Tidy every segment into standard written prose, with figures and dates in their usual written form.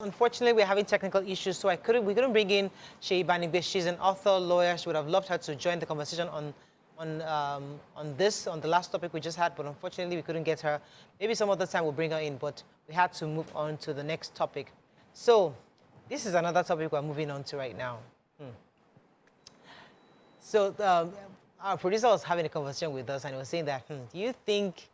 Unfortunately, we're having technical issues, so we couldn't bring in Shei Banigbe. She's an author, lawyer. She would have loved her to join the conversation on the last topic we just had, but unfortunately we couldn't get her. Maybe some other time we'll bring her in, but we had to move on to the next topic. So this is another topic we're moving on to right now. So our producer was having a conversation with us and he was saying that, do you think,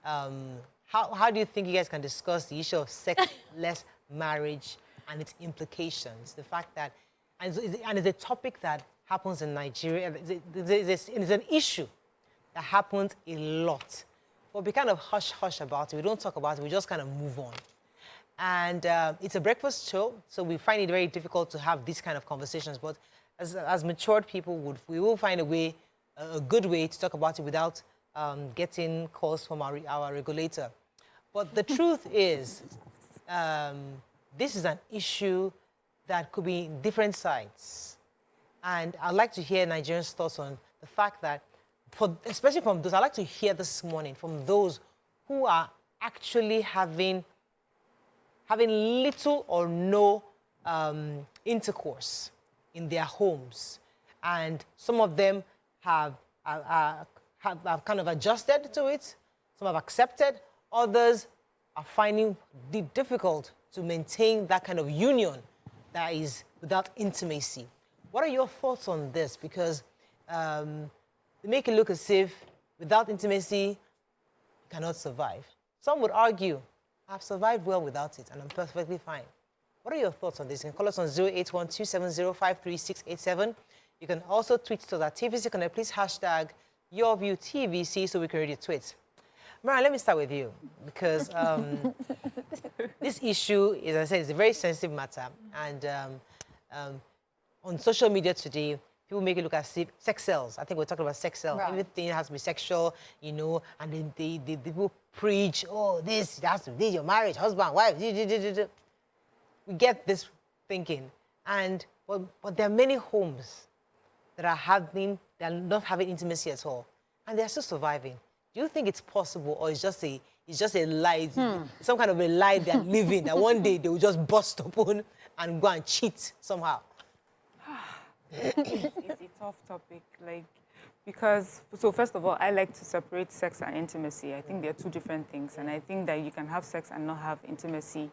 how do you think you guys can discuss the issue of sexless marriage and its implications? The fact that, and it's a topic that happens in Nigeria, it's an issue that happens a lot. But we kind of hush about it. We don't talk about it. We just kind of move on. And it's a breakfast show, so we find it very difficult to have these kind of conversations. But as matured people, we will find a good way to talk about it without getting calls from our regulator. But the truth is, this is an issue that could be different sides. And I'd like to hear Nigerians' thoughts on the fact that, especially from those, I'd like to hear this morning from those who are actually having little or no intercourse in their homes. And some of them have kind of adjusted to it, some have accepted, others are finding it difficult to maintain that kind of union that is without intimacy. What are your thoughts on this? Because they make it look as if without intimacy, you cannot survive. Some would argue, I've survived well without it and I'm perfectly fine. What are your thoughts on this? You can call us on 081-270-53687. You can also tweet to us at TVC Connect. Please hashtag YourView TVC so we can read your tweets. Mara, let me start with you because this issue, as I said, is a very sensitive matter. And on social media today, people make it look as if sex sells. I think we're talking about sex sells. Right. Everything has to be sexual, you know, and then the people preach, oh, this has to be your marriage, husband, wife. We get this thinking. And but there are many homes that are not having intimacy at all, and they're still surviving. Do you think it's possible, or it's just a lie, some kind of a lie they're living, that one day they will just bust open and go and cheat somehow? It's a tough topic, because first of all, I like to separate sex and intimacy. I think they're two different things, and I think that you can have sex and not have intimacy,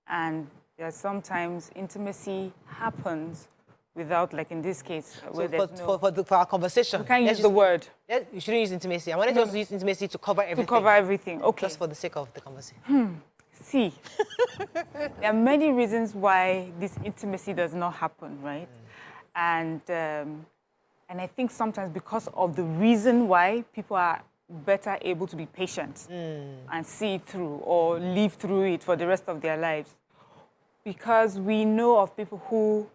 and there's sometimes intimacy happens without, like in this case, where for our conversation, we can't use the word. You shouldn't use intimacy. I wanted to use intimacy to cover everything. To cover everything, okay. Just for the sake of the conversation. See, there are many reasons why this intimacy does not happen, right? And I think sometimes because of the reason why, people are better able to be patient and see it through or live through it for the rest of their lives. Because we know of people who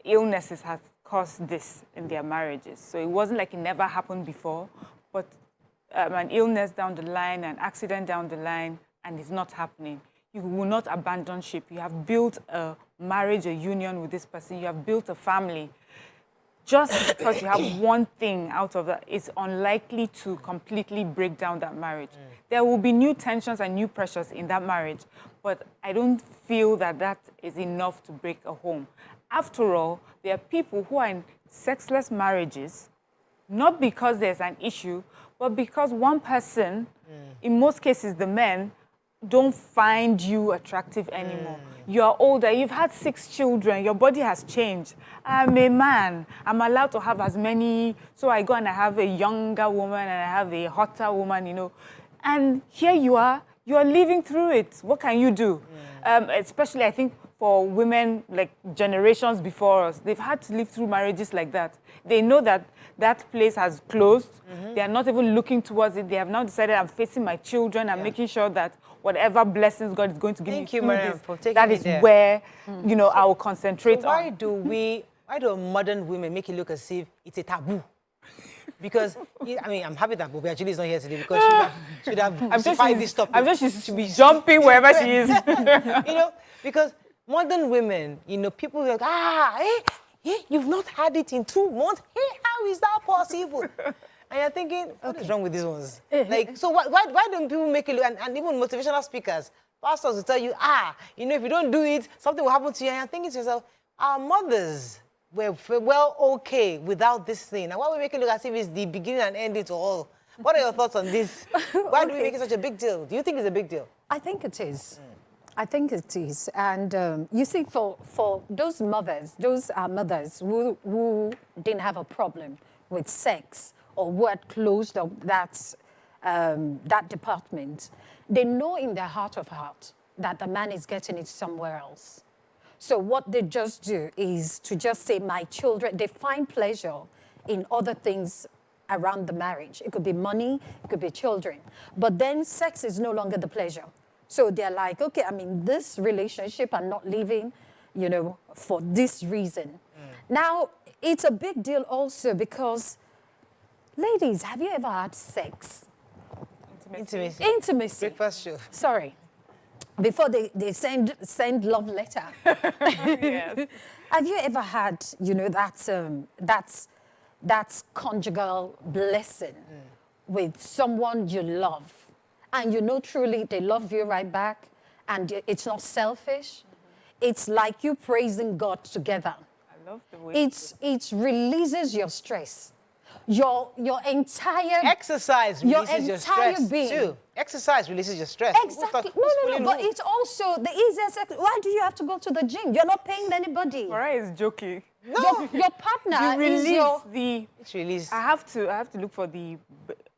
illnesses have caused this in their marriages. So it wasn't like it never happened before, but an illness down the line, an accident down the line, and it's not happening. You will not abandon ship. You have built a marriage, a union with this person. You have built a family. Just because you have one thing out of that, it's unlikely to completely break down that marriage. There will be new tensions and new pressures in that marriage, but I don't feel that that is enough to break a home. After all, there are people who are in sexless marriages, not because there's an issue, but because one person, in most cases the men, don't find you attractive anymore. You're older, you've had 6 children, your body has changed. I'm a man, I'm allowed to have as many, so I go and I have a younger woman and I have a hotter woman, you know. And here you are living through it. What can you do? Especially, I think, for women, like generations before us, they've had to live through marriages like that. They know that that place has closed. They are not even looking towards it. They have now decided, I'm facing my children. I'm making sure that whatever blessings God is going to give me through this, that is where, you know, I will concentrate on. Why do modern women make it look as if it's a taboo? Because, I mean, I'm happy that Bobi actually is not here today because she should have defied this topic. I'm just she's be jumping wherever she is. You know, because modern women, you know, people are like, you've not had it in 2 months? Hey, how is that possible? And you're thinking, what is wrong with these ones? Like, so why don't people make it look, and even motivational speakers, Pastors will tell you, you know, if you don't do it, something will happen to you. And you're thinking to yourself, our mothers were well okay without this thing. And why we make it look as if it's the beginning and ending to all? What are your thoughts on this? Why do we make it such a big deal? Do you think it's a big deal? I think it is. I think it is. And you see, for those mothers, those are mothers who didn't have a problem with sex or who had closed up that department, they know in their heart of heart that the man is getting it somewhere else. So what they just do is to just say, my children, they find pleasure in other things around the marriage. It could be money, it could be children. But then sex is no longer the pleasure. So they're like, okay, I'm in this relationship, I'm not leaving, you know, for this reason. Now, it's a big deal also because, ladies, have you ever had sex? Intimacy. Breakfast show. Sorry. Before they send love letter. Yes. Have you ever had, you know, that's conjugal blessing with someone you love, and you know truly they love you right back, and it's not selfish. It's like you praising God together. I love the way It releases your stress. Your entire Exercise releases your stress being. too. Exercise releases your stress. Exactly. No. But it's also the easiest. Why do you have to go to the gym? You're not paying anybody. Mariah is joking. No. Your partner You release is your... the... It's released. I have to look for the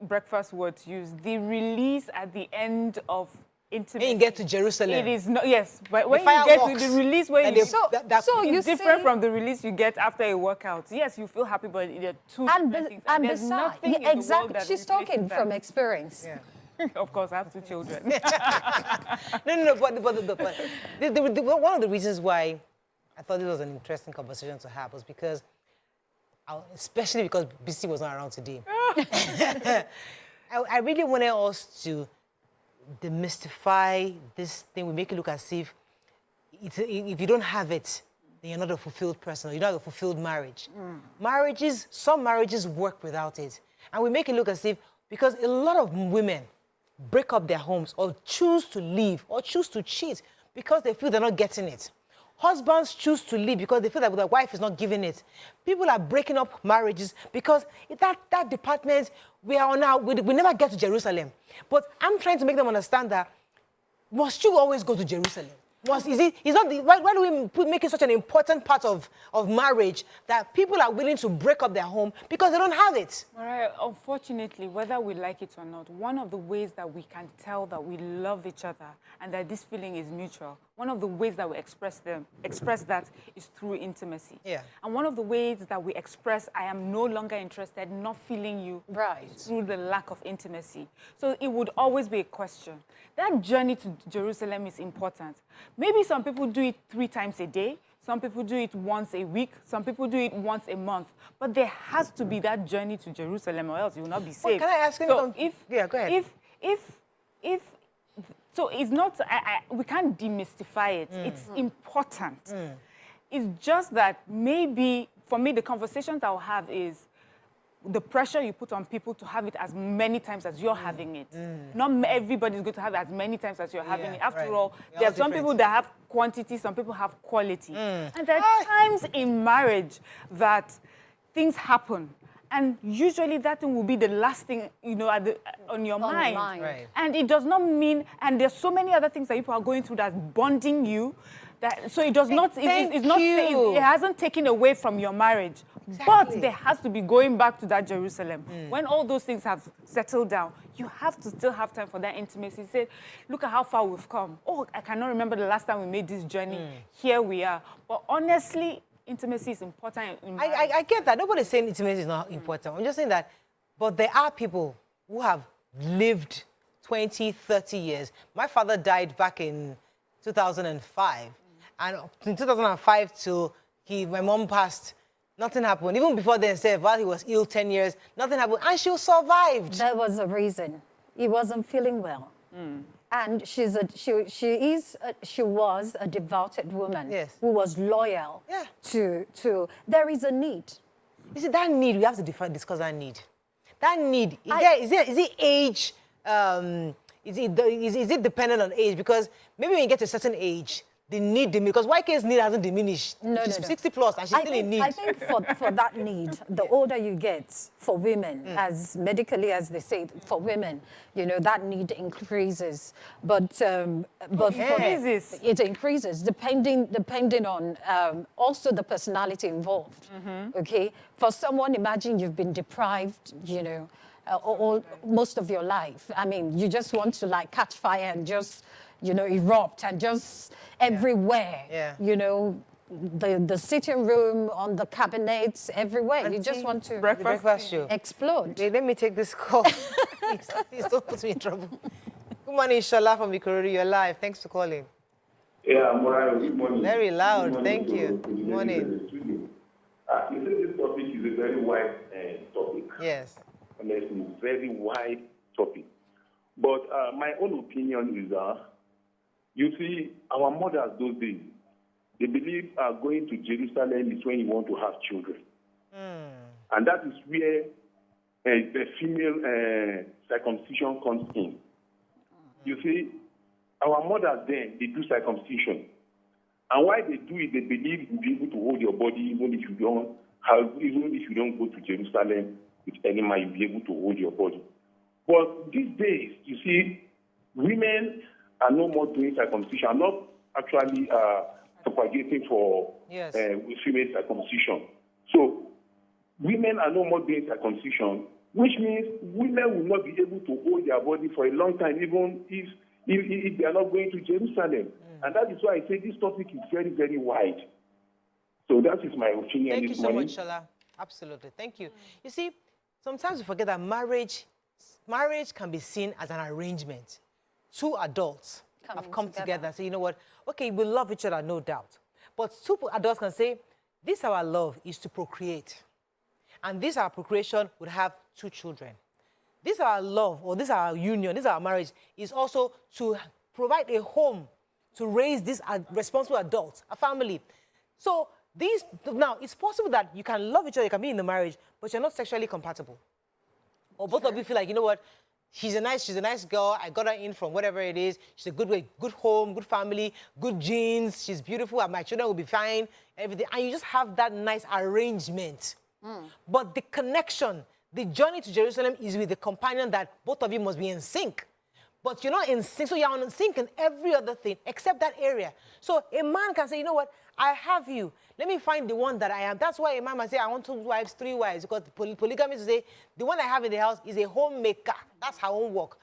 breakfast word to use. The release at the end of intimacy. When you get to Jerusalem. It is not, yes, but when you fireworks. get to the release where And you... they- So it's you different see, from the release you get after a workout. Yes, you feel happy, but they're two different things. and there's besides, nothing in the exactly. world that She's replaces talking that. from experience. Yeah. Of course, I have 2 children. No, but one of the reasons why I thought this was an interesting conversation to have was because, especially because BC was not around today, I really wanted us to demystify this thing. We make it look as if if you don't have it, then you're not a fulfilled person, or you don't have a fulfilled marriage. Some marriages work without it. And we make it look as if, because a lot of women break up their homes or choose to leave or choose to cheat because they feel they're not getting it. Husbands choose to leave because they feel that their wife is not giving it. People are breaking up marriages because that department, we never get to Jerusalem. But I'm trying to make them understand that, must you always go to Jerusalem? Why do we make it such an important part of marriage that people are willing to break up their home because they don't have it? Mariah, unfortunately, whether we like it or not, one of the ways that we can tell that we love each other and that this feeling is mutual, one of the ways that we express that is through intimacy. Yeah. And one of the ways that we express I am no longer interested, not feeling you, Right. is through the lack of intimacy. So it would always be a question. That journey to Jerusalem is important. Maybe some people do it 3 times a day. Some people do it once a week. Some people do it once a month. But there has to be that journey to Jerusalem, or else you will not be safe. Can I ask you? So Yeah, go ahead. So it's not, we can't demystify it. It's important. It's just that maybe, for me, the conversations I'll have is the pressure you put on people to have it as many times as you're having it. Not everybody's going to have it as many times as you're having it. After all, there are some people that have quantity, some people have quality. And there are times in marriage that things happen. And usually that thing will be the last thing, on your mind. Right. And it does not mean, and there's so many other things that people are going through that's bonding you. So it does not, it hasn't taken away from your marriage. Exactly. But there has to be going back to that Jerusalem. When all those things have settled down, you have to still have time for that intimacy. Say, look at how far we've come. Oh, I cannot remember the last time we made this journey. Here we are. But honestly, intimacy is important. I get that. Nobody's saying intimacy is not important. I'm just saying that, but there are people who have lived 20, 30 years. My father died back in 2005. And in 2005 till my mom passed, nothing happened. Even before then, while he was ill 10 years, nothing happened. And she survived. That was a reason. He wasn't feeling well. And she was a devoted woman who was loyal to. There is a need. You see, that need, we have to discuss that need. That need, is it age, is it dependent on age? Because maybe when you get to a certain age, the need, because YK's need hasn't diminished. She's 60 plus and she's still in need. I think for that need, the older you get, for women, as medically as they say, for women, that need increases. But it increases depending on also the personality involved. Okay, for someone, imagine you've been deprived, most of your life. I mean, you just want to like catch fire and just erupt and just everywhere, the sitting room, on the cabinets, everywhere. Auntie, you just want to breakfast show. Explode. Let me take this call. Please don't put me in trouble. Good morning, Shola from Ikorodu. You're live. Thanks for calling. Yeah, good morning. Very loud. Thank you. Good morning. You said this topic is a very wide topic. Yes. Honestly, very wide topic. But my own opinion is you see, our mothers those days, they believe going to Jerusalem is when you want to have children. And that is where the female circumcision comes in. You see, our mothers then, they do circumcision. And why they do it, they believe you'll be able to hold your body even if you don't go to Jerusalem with any man, you'll be able to hold your body. But these days, you see, women are no more doing circumcision. I'm not actually propagating for female circumcision. So women are no more doing circumcision, which means women will not be able to hold their body for a long time, even if they are not going to Jerusalem. And that is why I say this topic is very, very wide. So that is my opinion. Thank you so much, Shola. Absolutely. Thank you. You see, sometimes we forget that marriage can be seen as an arrangement. Two adults have come together and say, you know what, okay, we love each other, no doubt. But two adults can say, this our love is to procreate. And this our procreation would have 2 children. This our love, or this our union, this our marriage is also to provide a home to raise these responsible adults, a family. So now, it's possible that you can love each other, you can be in the marriage, but you're not sexually compatible. Or both of you feel like, you know what, she's a nice girl. I got her in from whatever it is. She's a good way, good home, good family, good genes. She's beautiful. And my children will be fine. Everything. And you just have that nice arrangement. But the connection, the journey to Jerusalem is with the companion that both of you must be in sync. But you're not in sync. So you're in sync in every other thing except that area. So a man can say, you know what, I have you. Let me find the one that I am. That's why a man might say, I want 2 wives, 3 wives. Because polygamy is to say, the one I have in the house is a homemaker. That's her own work.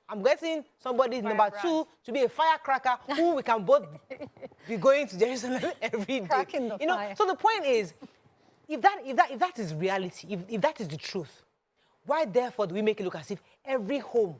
I'm getting somebody number 2 to be a firecracker who we can both be going to Jerusalem every day. Cracking the fire. So the point is, if that is reality, if that is the truth, why therefore do we make it look as if every home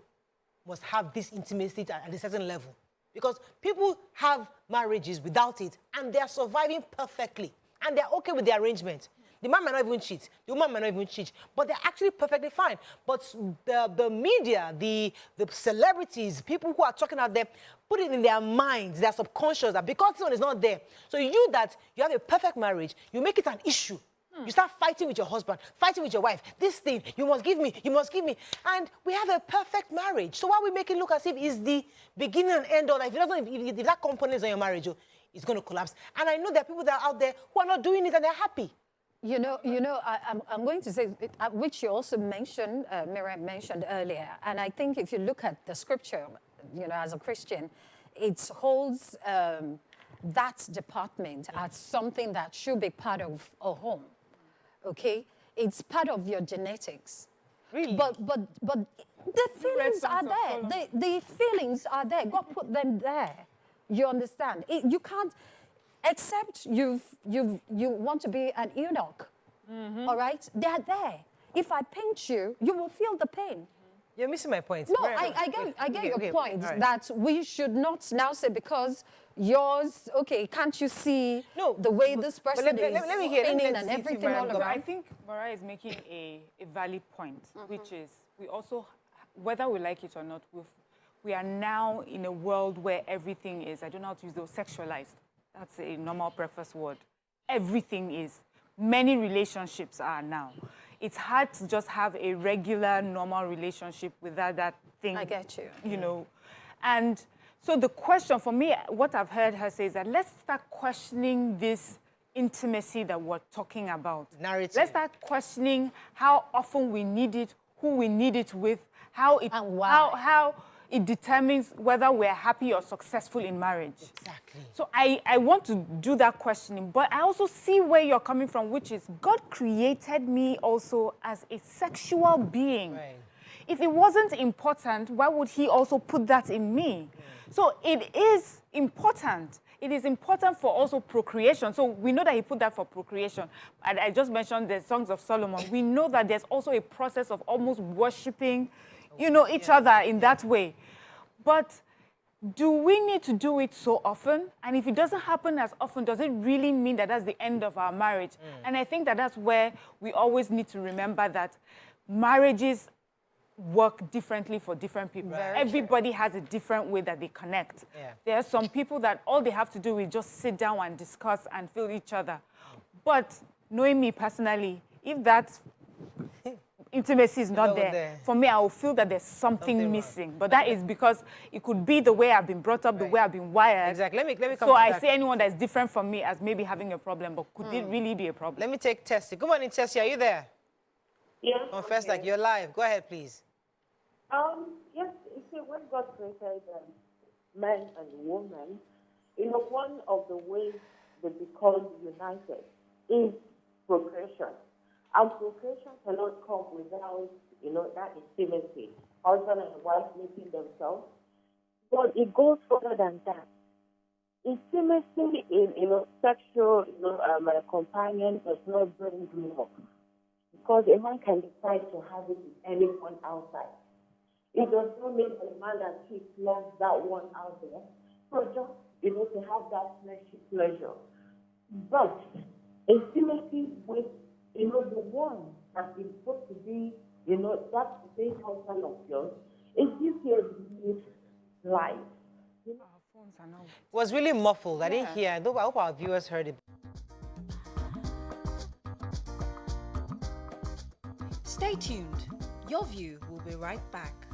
must have this intimacy at a certain level? Because people have marriages without it, and they're surviving perfectly, and they're okay with the arrangement. The man might not even cheat, the woman might not even cheat, but they're actually perfectly fine. But the media, the celebrities, people who are talking out there, put it in their minds, their subconscious, that because this one is not there, so you have a perfect marriage, you make it an issue. You start fighting with your husband, fighting with your wife. This thing, you must give me, you must give me. And we have a perfect marriage. So why we make it look as if it's the beginning and end of life? If that component is on your marriage, it's going to collapse. And I know there are people that are out there who are not doing it and they're happy. I'm going to say, which you also mentioned, Miriam mentioned earlier. And I think if you look at the scripture, as a Christian, it holds that department as something that should be part of a home. Okay, it's part of your genetics. Really? But the feelings are there. The feelings are there. God put them there. You understand? You can't, except you want to be an eunuch. All right, they're there. If I pinch you, you will feel the pain. You're missing my point. No, I get your point that we should not now say because yours, okay, can't you see the way this person is spinning and everything all around? I think Mariah is making a valid point, which is we also, whether we like it or not, we are now in a world where everything is, I don't know how to use those, sexualized. That's a normal preface word. Everything is. Many relationships are now. It's hard to just have a regular, normal relationship without that thing. I get you. You know, and so the question for me, what I've heard her say is that let's start questioning this intimacy that we're talking about. Narrative. Let's start questioning how often we need it, who we need it with, how it, And why. how it determines whether we're happy or successful in marriage. Exactly. So I want to do that questioning, but I also see where you're coming from, which is God created me also as a sexual being. Right. If it wasn't important, why would he also put that in me? So it is important. It is important for also procreation. So we know that he put that for procreation. And I just mentioned the Songs of Solomon. We know that there's also a process of almost worshiping, you know, each other in that way. But do we need to do it so often? And if it doesn't happen as often, does it really mean that that's the end of our marriage? And I think that that's where we always need to remember that marriages work differently for different people. Right. Everybody has a different way that they connect. Yeah. There are some people that all they have to do is just sit down and discuss and feel each other. But knowing me personally, if that intimacy is not there, for me, I will feel that there's something missing. But that is because it could be the way I've been brought up, the way I've been wired. Exactly. Let me come So to I that. see anyone that's different from me as maybe having a problem, but could it really be a problem? Let me take Tessie. Good morning, Tessie. Are you there? Yes. Confess like you're live. Go ahead, please. Yes, you see, when God created man and woman, you know, one of the ways they become united is procreation. And procreation cannot come without, you know, that intimacy, husband and wife meeting themselves. But it goes further than that. Intimacy in, you know, sexual, you know, companion does not bring love. Because a man can decide to have it with anyone outside. It does not mean a man that he loves that one out there. So just, you know, to have that fleshy pleasure. But intimacy with, you know, the one that is supposed to be, you know, that same husband of yours, it gives you a new life. You know? Our phones are now. It was really muffled. I didn't Yeah. hear. I hope our viewers heard it. Stay tuned. Your View will be right back.